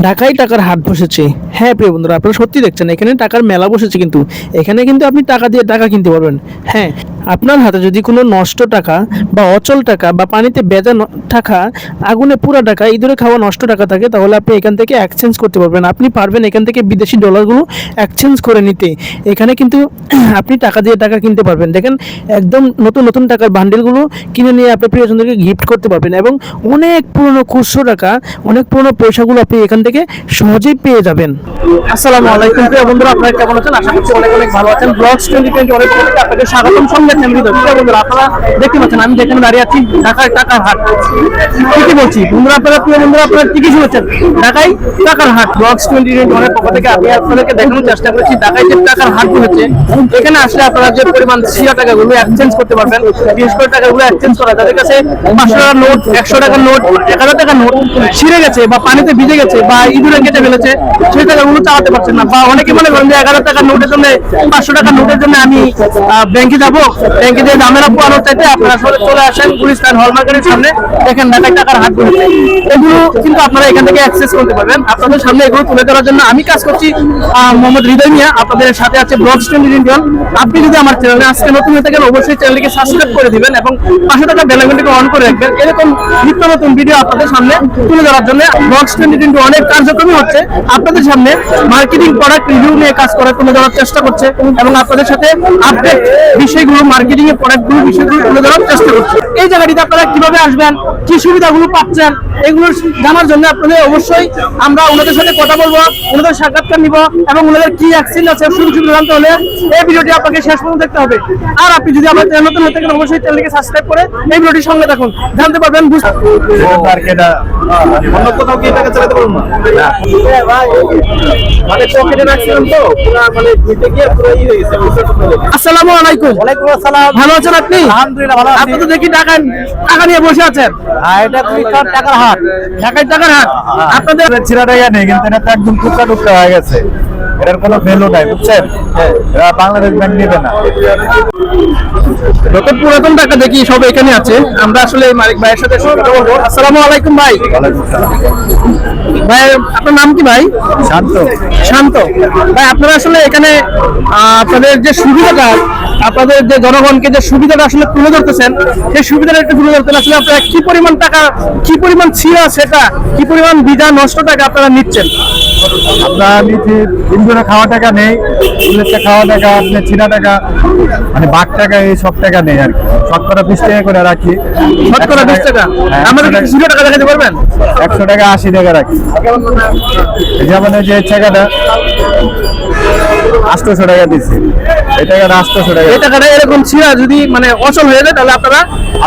ঢাকায় টাকার হাট বসেছে। হ্যাঁ প্রিয় বন্ধুরা, আপনারা সত্যি দেখছেন এখানে টাকার মেলা বসেছে। কিন্তু এখানে কিন্তু আপনি টাকা দিয়ে টাকা কিনতে পারবেন। হ্যাঁ, আপনার হাতে যদি কোনো নষ্ট টাকা বা অচল টাকা বা পানিতে ভেজা টাকা, আগুনে পুরা টাকা, ইঁদুরে খাওয়া নষ্ট টাকা থাকে, তাহলে আপনি এখান থেকে এক্সচেঞ্জ করতে পারবেন। আপনি পারবেন এখান থেকে বিদেশি ডলারগুলো এক্সচেঞ্জ করে নিতে। এখানে কিন্তু আপনি টাকা দিয়ে টাকা কিনতে পারবেন। দেখেন, একদম নতুন নতুন টাকার বান্ডেলগুলো কিনে নিয়ে আপনি প্রিয়জনদেরকে গিফট করতে পারবেন। এবং অনেক পুরনো খুচরো টাকা, অনেক পুরনো পয়সাগুলো আপনি এখান থেকে সহজেই পেয়ে যাবেন। আসসালামু আলাইকুম প্রিয় বন্ধুরা, আপনারা কেমন আছেন? আশা করছি অনেক অনেক ভালো আছেন। ব্লগস 2020 অনেক আপনাদের স্বাগতম। সঙ্গে ফ্যামিলি দল। প্রিয় বন্ধুরা, আপনারা দেখতে পাচ্ছেন আমি যেখানে দাঁড়িয়ে আছি, ঢাকায় টাকার হাট। ঠিকই বলছি বন্ধুরা, আপনারা প্রিয় বন্ধুরা, আপনারা ঠিকই শুনেছেন, ঢাকায় টাকার হাট। ব্লগস 2020 অনেক পক্ষ থেকে আমি আপনাদেরকে দেখানোর চেষ্টা করেছি ঢাকায় যে টাকার হাট হচ্ছে। এখানে আসলে আপনারা যে পরিমাণ সিয়া টাকাগুলো এক্সচেঞ্জ করতে পারবেন, বিশেষ করে টাকাগুলো এক্সচেঞ্জ করা, যাদের কাছে 500 টাকার নোট, 100 টাকার নোট, 1000 টাকার নোট ছিঁড়ে গেছে বা পানিতে ভিজে গেছে বা ইঁদুরে কেটে ফেলেছে, সেই টাকাগুলো চালাতে পারছেন না। বা অনেকে মনে করেন যে 1000 টাকার নোটের জন্য, 500 টাকার নোটের জন্য আমি ব্যাংকে যাবো, ব্যাংকে যে ঝামেলা পোয়ানোর চাইতে আপনারা চলে আসেন গুলিস্তান হলমার্কেটের সামনে। দেখেন ঢাকায় টাকার হাট বসেছে। এগুলো কিন্তু আপনারা এখান থেকে অ্যাক্সেস করতে পারবেন। আপনাদের সামনে এগুলো তুলে ধরার জন্য আমি কাজ করছি, মোহাম্মদ হৃদয় মিয়া। আপনাদের সাথে আছে ব্লগস 2020। আপনি যদি আমার চ্যানেলে আজকে নতুন হয়ে থাকেন, অবশ্যই চ্যানেলটিকে সাবস্ক্রাইব করে দিবেন এবং 500 টাকার বেল আইকনটিকে অন করে রাখবেন। এরকম নিত্য নতুন ভিডিও আপনাদের সামনে তুলে ধরার জন্য ব্লগস 2020 অনেক কার্যক্রমী হচ্ছে। আপনাদের সামনে মার্কেটিং, প্রোডাক্ট রিভিউ নিয়ে কাজ করে তুলে ধরার চেষ্টা করছে এবং আপনাদের সাথে আপডেট বিষয়গুলো, মার্কেটিং এর প্রোডাক্টগুলো, বিষয়গুলো তুলে ধরার চেষ্টা করছে। এই জায়গাটিতে আপনারা কিভাবে আসবেন, কি সুবিধাগুলো পাচ্ছেন, এগুলো জানার জন্য আপনাদের অবশ্যই আমরা ওনাদের সাথে কথা বলবো, ওনাদের সাক্ষাৎকার নিব এবং ওনাদের কি অ্যাকশন আছে সুযোগ সুবিধা জানতে হলে এই ভিডিওটি আপনাকে শেষ পর্যন্ত দেখতে হবে। আর আপনি যদি আমার চ্যানেল নতুন হয়ে থাকেন, অবশ্যই চ্যানেলকে সাবস্ক্রাইব করে এই ভিডিওটির সঙ্গে থাকুন, জানতে পারবেন। অন্য কোথাও কি টাকা চালাতে পারবো না, মানে পকেটে রাখছিলাম তো মানে ভিটে গিয়ে পুরো ই হয়ে গেছে। আসসালামু আলাইকুম। ওয়ালাইকুম আসসালাম। ভালো আছেন আপনি? আলহামদুলিল্লাহ ভালো আছি। আপনি তো দেখি টাকা নিয়ে বসে আছেন। এটা টাকার হাট, ঢাকায় টাকার হাট। আপনাদের ছিড়া টাকা নেই, কিন্তু এটা তো একদম টুকরা টুকরা হয়ে গেছে। এটার কোনো ভ্যালু নাই, বুঝছেন? বাংলাদেশ ব্যাংক নেবে না। যত পুরাতন টাকা দেখি সব এখানে আছে। আমরা আসলে মালিক ভাইয়ের সাথে কথা বলবো। আসসালামু আলাইকুম ভাই। ভাই আপনার নাম কি ভাই? শান্ত। শান্ত ভাই, আপনারা আসলে এখানে আপনাদের যে সুবিধাটা, আপনাদের যে জনগণকে যে সুবিধাটা আসলে তুলে ধরতেছেন, সেই সুবিধাটা একটু তুলে ধরতেন। আসলে আপনারা কি পরিমাণ টাকা, কি পরিমাণ ছিঁড়া সেটা, কি পরিমাণ বিজা নষ্ট টাকা আপনারা নিচ্ছেন? আপনার নিচে ইন্দুরে খাওয়া টাকা নেই, ইংলিশে খাওয়া টাকা, আপনার ছিনা টাকা, মানে বাঘ টাকা, এই সব টাকা নেই আর কি। শতকরা 20 টাকা করে রাখি। শতকরা 20 টাকা? আমাদের 0 টাকা দেখাতে পারবেন? 100 টাকা 80 টাকা রাখি। যেমন এই যে টাকাটা 800 টাকা দিচ্ছি, এই টাকাটা 800 টাকা। এই টাকাটা এরকম ছিঁড়া যদি মানে অচল হয়ে যায়, তাহলে আপনারা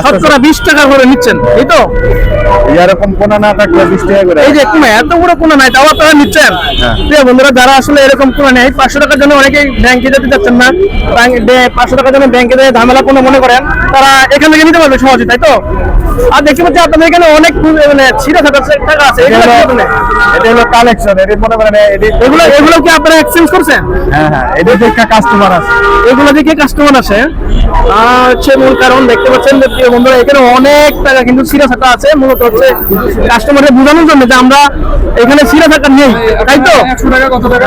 শতকরা 20 টাকা করে নিচ্ছেন, এই তো? এরকম কোনা না থাকলে 20 টাকা করে। এই যে কোনা, এত বড় কোনা নাই, তাও আপনারা নিচ্ছেন। বন্ধুরা, যারা আসলে এরকম কোনা নেই, 500 টাকার জন্য অনেকেই ব্যাংকে যেতে চাচ্ছেন না, 500 টাকার জন্য ব্যাংকে যেয়ে ঝামেলা কোনো মনে করেন, তারা এখান থেকে নিতে পারবে সহজে, তাই তো? আর দেখতে পাচ্ছি আপনাদের এখানে অনেক মানে ছিঁড়া টাকা আছে। এটা হলো কালেকশন, এটা মনে করেন এগুলো কি আপনারা এক্সচেঞ্জ করছেন? হ্যাঁ হ্যাঁ, এটা দেখে কাস্টমার আছে, এগুলো দেখে কাস্টমার আসে। হচ্ছে মূল কারণ। দেখতে পাচ্ছেন যে প্রিয় বন্ধুরা, এখানে অনেক টাকা কিন্তু ছিঁড়া থাকা আছে। মূলত হচ্ছে কাস্টমারকে বোঝানোর জন্য যে আমরা এখানে ছিঁড়া থাকা নেই, তাই তো? 100 টাকা কত টাকা?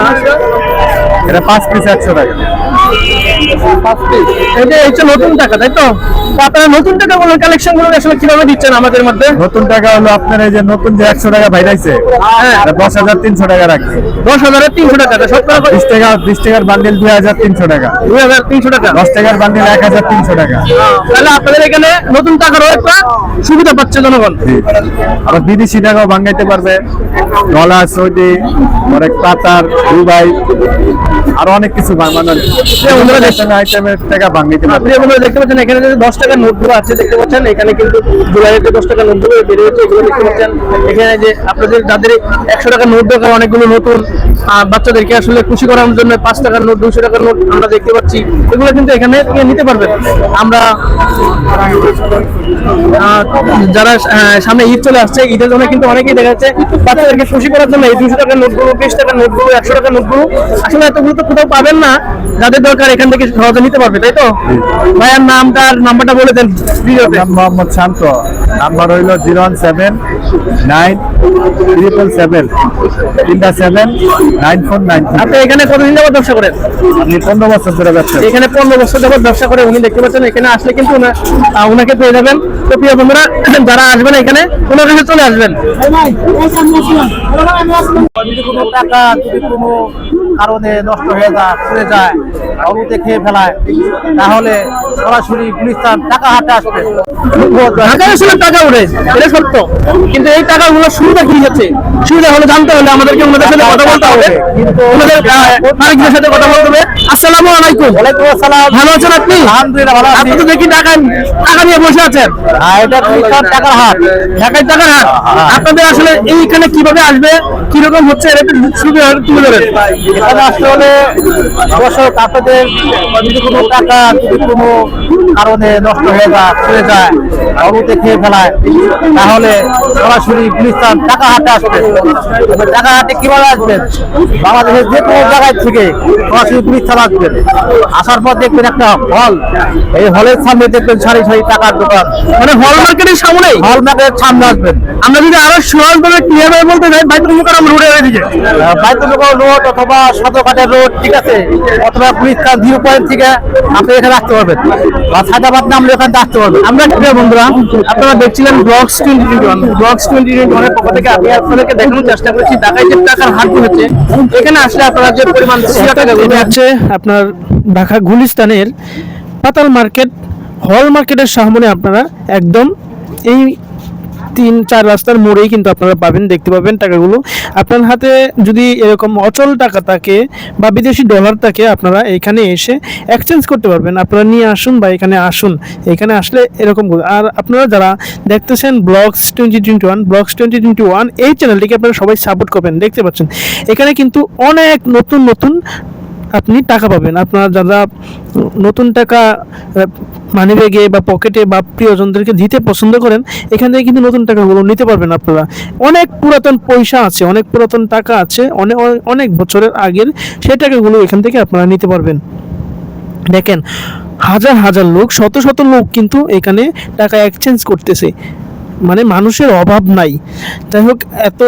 এটা 5 পিস 100 টাকা। 5 পিস, এটা হচ্ছে নতুন টাকা, তাই তো? আপনারা নতুন টাকা গুলো কালেকশন গুলো আসলে কিভাবে দিচ্ছেন আমাদের মধ্যে? নতুন টাকা হলো আপনার এই যে নতুন যে 100 টাকা বাইরাইছে, 10,300 টাকা রাখি। 10,300 টাকা। শতকরা 20 টাকার বান্ডেল 2,300 টাকা। 2,300 টাকা। 10 টাকার বান্ডেল 1,300 টাকা। তাহলে আপনাদের এখানে নতুন টাকারও একটা সুবিধা পাচ্ছে জনগণ। আবার বিদেশি টাকাও ভাঙাইতে পারবে, ডলার, সৌদি, অনেক কাতার, দুবাই, আরো অনেক কিছু আইটেমের টাকা ভাঙাইতে পারবে। দেখতে পাচ্ছেন এখানে যে 10 টাকার নোটগুলো আছে, দেখতে পাচ্ছেন এখানে কিন্তু জুলাইয়ের 10 টাকার নোটগুলো বেড়ে হচ্ছে, এগুলো দেখতে পাচ্ছেন। এখানে যে আপনাদের যাদের 100 টাকার নোট দরকার, অনেকগুলো নতুন বাচ্চাদেরকে আসলে খুশি করার জন্য 5 টাকার নোট, 200 টাকার নোট আমরা দেখতে পাচ্ছি। এগুলো কিন্তু এখানে নিতে পারবেন। আমরা যারা সামনে ঈদ চলে আসছে, ঈদের জন্য কিন্তু অনেকেই দেখা যাচ্ছে বাচ্চাদেরকে খুশি করার জন্য এই 200 টাকার নোট নোটগুলো, 20 টাকার নোটগুলো, 100 টাকার নোটগুলো, আসলে এতগুলো তো কোথাও পাবেন না। যাদের দরকার এখান থেকে সহজে নিতে পারবে, তাই তো? ভাইয়ার নাম্বারটা বলে দেন ভিডিওতে। নাম মোহাম্মদ শান্ত, নাম্বার হইল 0179777 আপনি এখানে কতদিন যাবত ব্যবসা করেন? আমি 15 বছর ধরে ব্যবসা করি। এখানে 15 বছর যাবত ব্যবসা করে উনি, দেখতে পাচ্ছেন এখানে আসলে কিন্তু ওনাকে পেয়ে যাবেন। তো প্রিয় বন্ধুরা, যারা আসবেন এখানে ওনার কাছে চলে আসবেন। যদি কোনো টাকা যদি কোনো কারণে নষ্ট হয়ে যায় অরুতে খেয়ে ফেলায়, তাহলে সরাসরি গুলিস্তান টাকা হাতে আসবে। ঢাকায় আসলে টাকা উঠে, এটা সত্য, কিন্তু এই টাকাগুলো সুবিধা কি হচ্ছে? সুবিধা হলে জানতে হলে আমাদেরকে ওনাদের সাথে কথা বলতে হবে, ওনাদের মালিকদের সাথে কথা বলতে হবে। আসসালামু আলাইকুম। ওয়ালাইকুম আসসালাম। ভালো আছেন আপনি? আলহামদুলিল্লাহ ভালো আছি। আপনি তো দেখি টাকা নিয়ে বসে আছেন। এটা গুলিস্তান টাকার হাট। ঢাকায় টাকার হাট। আপনাদের আসলে এইখানে কিভাবে আসবে, কিরকম হচ্ছে, এটা একটু সুবিধা তুলে ধরেন। এখানে আসতে হলে দর্শক আপনাদের যদি কোনো টাকা যদি কোনো কারণে নষ্ট হয়ে যায় অরুতে খেয়ে ফেলায়, তাহলে সরাসরি গুলিস্তান টাকা হাটে আসবে। এবার টাকা হাটে কিভাবে আসবেন? বাংলাদেশের যে কোনো জায়গায় থেকে সরাসরি গুলিস্তান আসবেন। আসার পর দেখবেন একটা হল, এই হলের সামনে দেখবেন সারি সারি টাকার দোকান, মানে হল মার্কেটের সামনে। হল মার্কেটের সামনে আসবেন। আমরা যদি আরো সহজভাবে ক্লিয়ার ভাবে বলতে চাই, বাইতুল মুকাররম রোডের এদিকে। বাইতুলনগর রোড অথবা সদরঘাটের রোড, ঠিক আছে, অথবা গুলিস্তান 0 পয়েন্ট থেকে আপনি এখানে আসতে পারবেন, বা সায়দাবাদ নামলে এখানে আসতে পারবেন। আমরা প্রিয় বন্ধুরা, আপনারা দেখছিলেন ব্লগস 2021। ব্লগস 2021 পক্ষ থেকে আমি আপনাদেরকে দেখানোর চেষ্টা করেছি ঢাকায় যে টাকার হাট হচ্ছে। এখানে আসলে আপনারা যে পরিমাণ টাকা হচ্ছে, আপনার ঢাকা গুলিস্তানের পাতাল মার্কেট, হল মার্কেটের সামনে আপনারা একদম এই 3-4 রাস্তার মোড়েই কিন্তু আপনারা পাবেন, দেখতে পাবেন টাকাগুলো। আপনার হাতে যদি এরকম অচল টাকা থাকে বা বিদেশি ডলার থাকে, আপনারা এখানে এসে এক্সচেঞ্জ করতে পারবেন। আপনারা নিয়ে আসুন বা এখানে আসুন, এখানে আসলে এরকম। আর আপনারা যারা দেখতেছেন ব্লগস 2021 এই চ্যানেলটিকে আপনারা সবাই সাপোর্ট করবেন। দেখতে পাচ্ছেন এখানে কিন্তু অনেক নতুন নতুন আপনি টাকা পাবেন। আপনারা যারা নতুন টাকা মানিব্যাগে বা পকেটে বা প্রিয়জনদেরকে দিতে পছন্দ করেন, এখান থেকে কিন্তু নতুন টাকাগুলো নিতে পারবেন। আপনারা অনেক পুরাতন পয়সা আছে, অনেক পুরাতন টাকা আছে, অনেক অনেক বছরের আগের, সেই টাকাগুলো এখান থেকে আপনারা নিতে পারবেন। দেখেন হাজার হাজার লোক, শত শত লোক কিন্তু এখানে টাকা এক্সচেঞ্জ করতেছে, মানে মানুষের অভাব নাই। যাই হোক, এত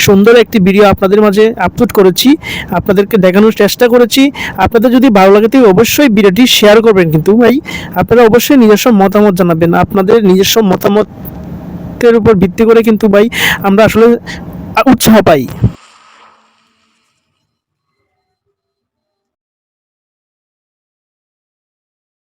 সুন্দর একটি ভিডিও আপনাদের মাঝে আপলোড করেছি, আপনাদেরকে দেখানোর চেষ্টা করেছি। আপনাদের যদি ভালো লাগে তাহলে অবশ্যই ভিডিওটি শেয়ার করবেন। কিন্তু ভাই আপনারা অবশ্যই নিজস্ব মতামত জানাবেন। আপনাদের নিজস্ব মতামতের উপর ভিত্তি করে কিন্তু ভাই আমরা আসলে উৎসাহ পাই।